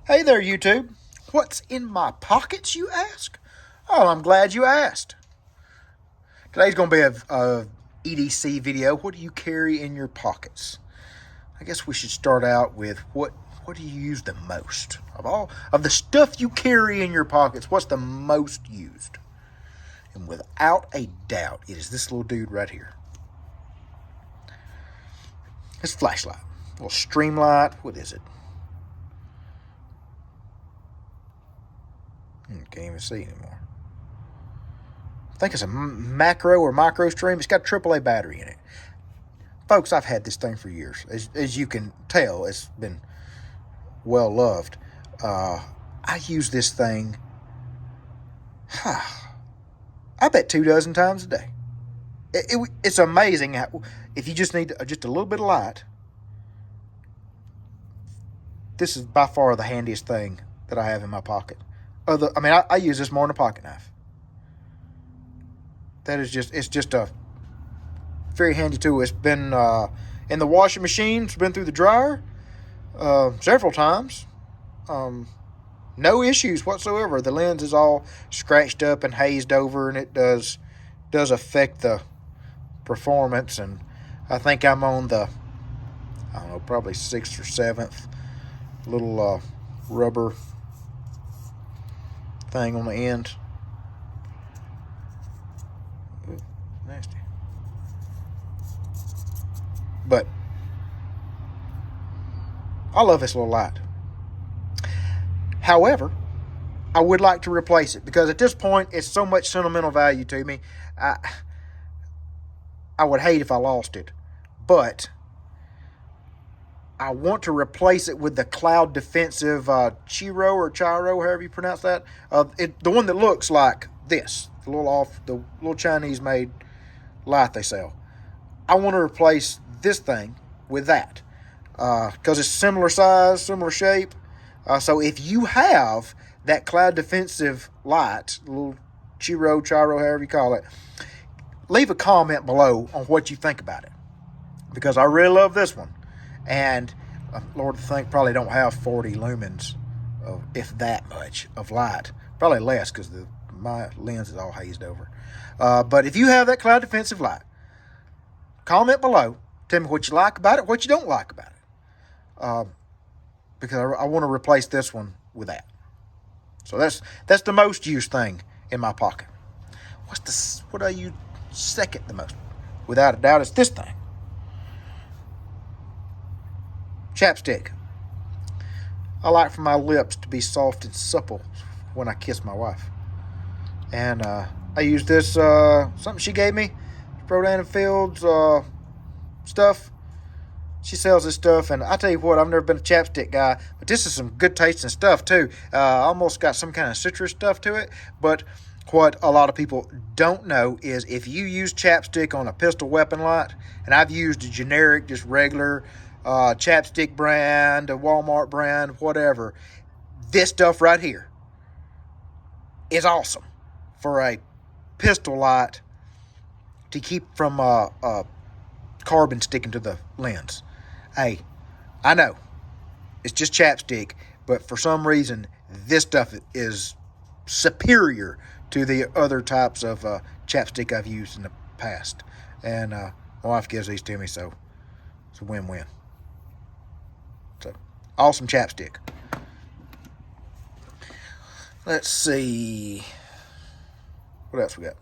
Hey there, YouTube. What's in my pockets, you ask? Oh, I'm glad you asked. Today's going to be a EDC video. What do you carry in your pockets? I guess we should start out with what do you use the most? Of the stuff you carry in your pockets, what's the most used? And without a doubt, it is this little dude right here. It's a flashlight. A little Streamlight. What is it? Can't even see anymore. I think it's a macro or micro stream. It's got a AAA battery in it. Folks, I've had this thing for years. As you can tell, it's been well loved. I use this thing, I bet 24 times a day. It's amazing how, if you just need just a little bit of light, this is by far the handiest thing that I have in my pocket. I use this more than a pocket knife. It's just a very handy tool. It's been in the washing machine. It's been through the dryer several times. No issues whatsoever. The lens is all scratched up and hazed over, and it does affect the performance. And I think I'm on the, probably 6th or 7th little rubber thing on the end. Ooh, nasty. But I love this little light. However, I would like to replace it because at this point it's so much sentimental value to me. I would hate if I lost it, but I want to replace it with the Cloud Defensive Chiro or Chiro, however you pronounce that. The one that looks like this, the little Chinese made light they sell. I want to replace this thing with that because it's similar size, similar shape. So if you have that Cloud Defensive light, little Chiro, however you call it, leave a comment below on what you think about it because I really love this one. And Lord, I think probably don't have 40 lumens, if that much, of light. Probably less because my lens is all hazed over. But if you have that Cloud Defensive light, comment below. Tell me what you like about it, what you don't like about it. Because I want to replace this one with that. So that's the most used thing in my pocket. What I use second the most? Without a doubt, it's this thing. Chapstick. I like for my lips to be soft and supple when I kiss my wife. And I use this, something she gave me, Rodan and Fields stuff. She sells this stuff, and I tell you what, I've never been a chapstick guy, but this is some good tasting stuff too. Almost got some kind of citrus stuff to it, but what a lot of people don't know is if you use chapstick on a pistol weapon light, and I've used a generic, just regular chapstick brand, a Walmart brand, whatever, this stuff right here is awesome for a pistol light to keep from carbon sticking to the lens. Hey, I know it's just chapstick, but for some reason this stuff is superior to the other types of chapstick I've used in the past. And my wife gives these to me, so it's a win-win. So, awesome chapstick. Let's see. What else we got?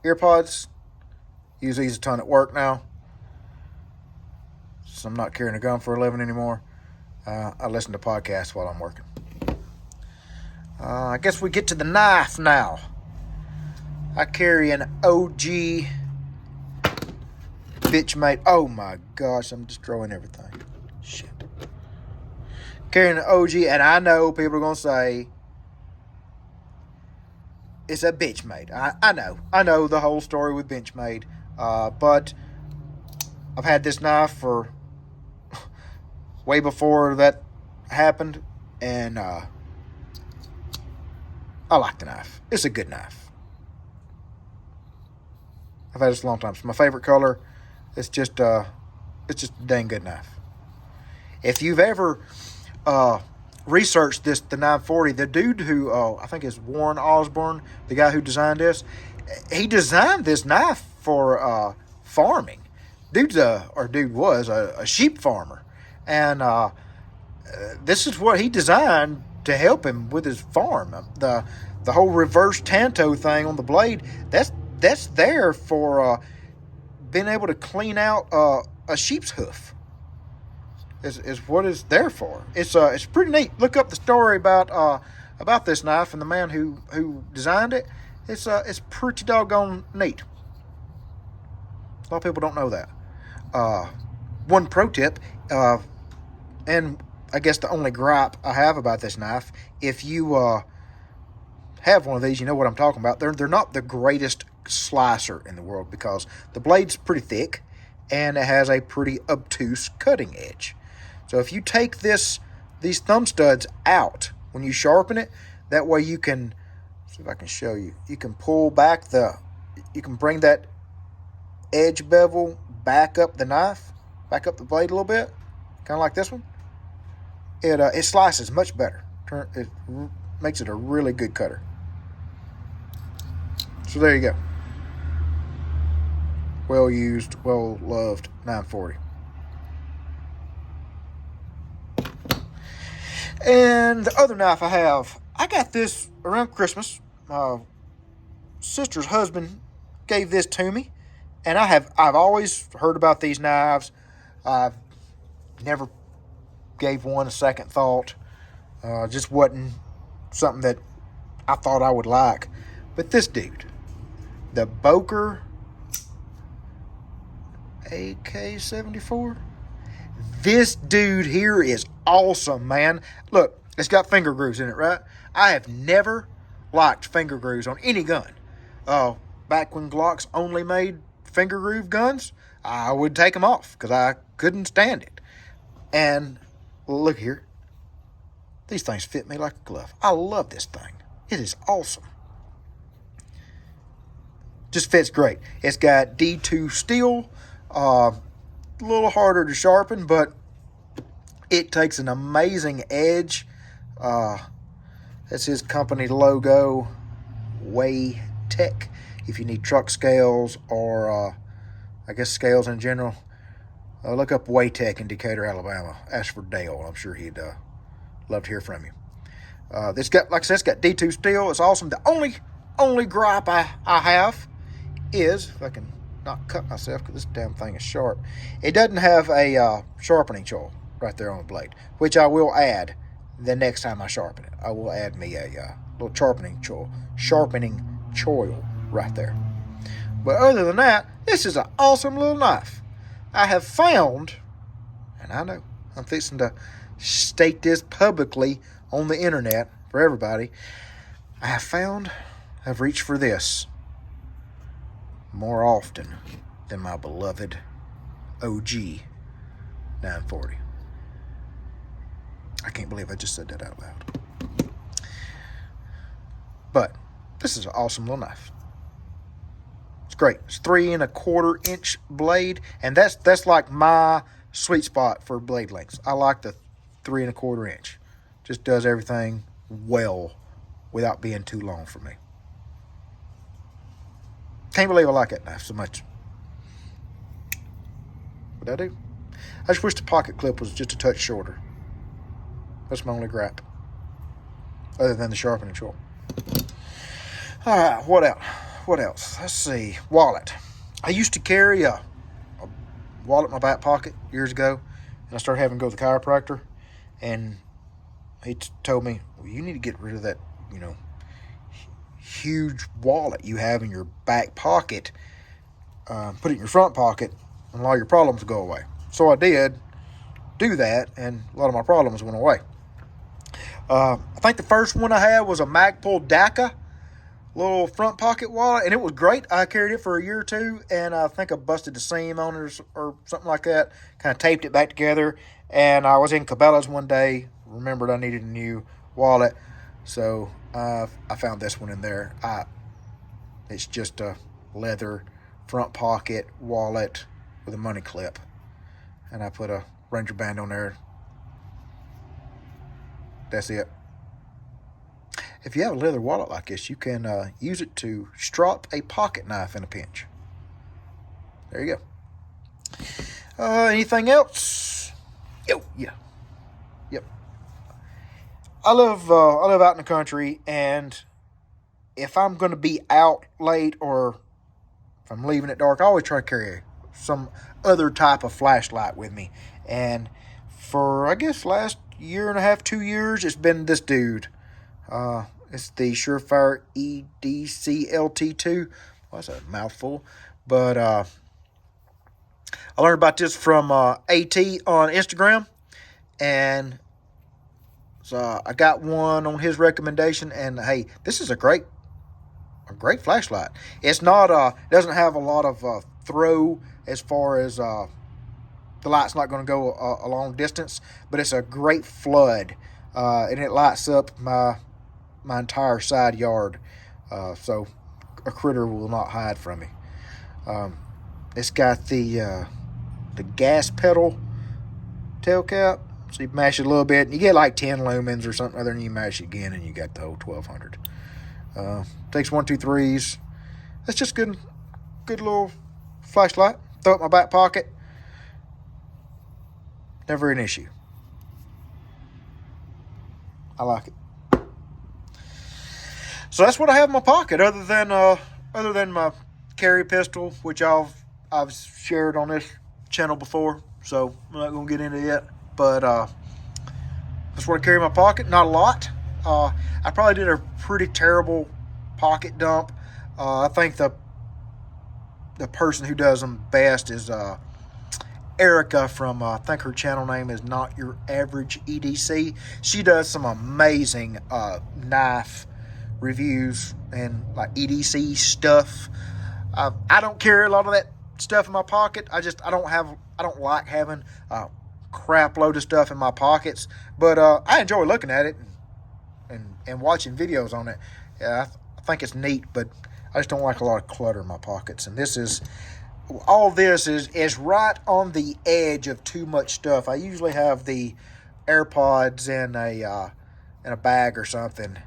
Earpods. Use these a ton at work now. So I'm not carrying a gun for a living anymore. I listen to podcasts while I'm working. I guess we get to the knife now. I carry an OG Bitchmade. Oh my gosh, I'm destroying everything. Shit. Carrying an OG, and I know people are going to say it's a Bitchmade. I know the whole story with Bitchmade. But I've had this knife for way before that happened, and I like the knife. It's a good knife. I've had this a long time. It's my favorite color. It's just a dang good knife. If you've ever researched the 940. The dude who I think is Warren Osborne, the guy who designed this, he designed this knife for farming. Dude was a sheep farmer, and this is what he designed to help him with his farm. The whole reverse tanto thing on the blade, that's there for being able to clean out a sheep's hoof. Is what it's there for. It's pretty neat. Look up the story about this knife and the man who designed it. It's pretty doggone neat. A lot of people don't know that. One pro tip, and I guess the only gripe I have about this knife, if you have one of these, you know what I'm talking about. They're not the greatest slicer in the world because the blade's pretty thick and it has a pretty obtuse cutting edge. So if you take these thumb studs out when you sharpen it, that way you can, see if I can show you, you can pull back you can bring that edge bevel back up the knife, back up the blade a little bit, kind of like this one. It slices much better. It makes it a really good cutter. So there you go. Well used, well loved 940. And the other knife I got this around Christmas. My sister's husband gave this to me, and I've always heard about these knives. I've never gave one a second thought. Just wasn't something that I thought I would like. But this dude, the Boker AK-74, this dude here is awesome, man. Look, it's got finger grooves in it, right? I have never liked finger grooves on any gun. Back when Glocks only made finger groove guns, I would take them off because I couldn't stand it. And look here. These things fit me like a glove. I love this thing. It is awesome. Just fits great. It's got D2 steel. A little harder to sharpen, but it takes an amazing edge. That's his company logo, Waytech. If you need truck scales or I guess scales in general, look up Waytech in Decatur, Alabama. Ask for Dale. I'm sure he'd love to hear from you. This got, like I said, it's got D2 steel. It's awesome. The only gripe I have is, if I can not cut myself because this damn thing is sharp, it doesn't have a sharpening choil right there on the blade, which I will add the next time I sharpen it. I will add me a little sharpening choil right there. But other than that, this is an awesome little knife. I have found, and I know I'm fixing to state this publicly on the internet for everybody, I've reached for this more often than my beloved OG 940. I can't believe I just said that out loud. But this is an awesome little knife. It's great. It's 3 1/4 inch blade, and that's like my sweet spot for blade lengths. I like the 3 1/4 inch. Just does everything well without being too long for me. Can't believe I like that knife so much. What'd I do? I just wish the pocket clip was just a touch shorter. That's my only gripe. Other than the sharpening choil. Alright, what else? Let's see. Wallet. I used to carry a wallet in my back pocket years ago, and I started having to go to the chiropractor, and he told me, well, you need to get rid of that, huge wallet you have in your back pocket. Put it in your front pocket, and all your problems will go away. So I did do that, and a lot of my problems went away. I think the first one I had was a Magpul Daka little front pocket wallet, and it was great. I carried it for a year or two, and I think I busted the seam on it or something like that, kind of taped it back together, and I was in Cabela's one day, remembered I needed a new wallet, so I found this one in there. It's just a leather front pocket wallet with a money clip, and I put a Ranger band on there. That's it. If you have a leather wallet like this, you can use it to strap a pocket knife in a pinch. There you go. Anything else? Oh, yeah. Yep. I live out in the country, and if I'm going to be out late or if I'm leaving it dark, I always try to carry some other type of flashlight with me. And for, I guess, last year and a half, 2 years, it's been this dude. It's the Surefire EDC-LT2. Well, that's a mouthful. But I learned about this from AT on Instagram. And so I got one on his recommendation. And, hey, this is a great flashlight. It's not doesn't have a lot of throw as far as the light's not going to go a long distance, but it's a great flood, and it lights up my entire side yard, so a critter will not hide from me. It's got the gas pedal tail cap, so you mash it a little bit and you get like 10 lumens or something other, and you mash it again and you got the whole 1200. Takes 1, 2, 3s. It's just good little flashlight. Throw it in my back pocket. Never an issue. I like it. So that's what I have in my pocket, other than my carry pistol, which I've shared on this channel before. So I'm not gonna get into it. But that's what I carry in my pocket. Not a lot. I probably did a pretty terrible pocket dump. I think the person who does them best is Erica from, I think her channel name is Not Your Average EDC. She does some amazing knife reviews and like EDC stuff. I don't carry a lot of that stuff in my pocket. I don't like having a crap load of stuff in my pockets, but I enjoy looking at it and watching videos on it. Yeah, I think it's neat, but I just don't like a lot of clutter in my pockets. And all this is right on the edge of too much stuff. I usually have the AirPods in a bag or something,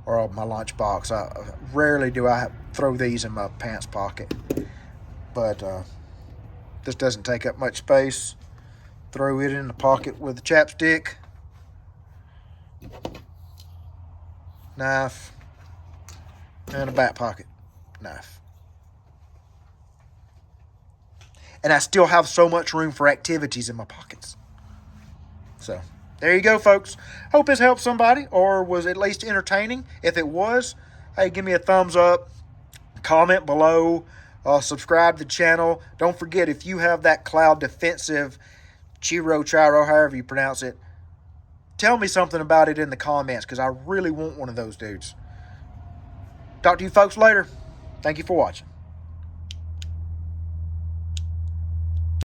or my lunchbox. Rarely do I throw these in my pants pocket, but this doesn't take up much space. Throw it in the pocket with the chapstick, knife, and a back pocket knife. And I still have so much room for activities in my pockets. So, there you go, folks. Hope this helped somebody, or was at least entertaining. If it was, hey, give me a thumbs up, comment below, subscribe to the channel. Don't forget, if you have that Cloud Defensive Chiro, however you pronounce it, tell me something about it in the comments, because I really want one of those dudes. Talk to you folks later. Thank you for watching.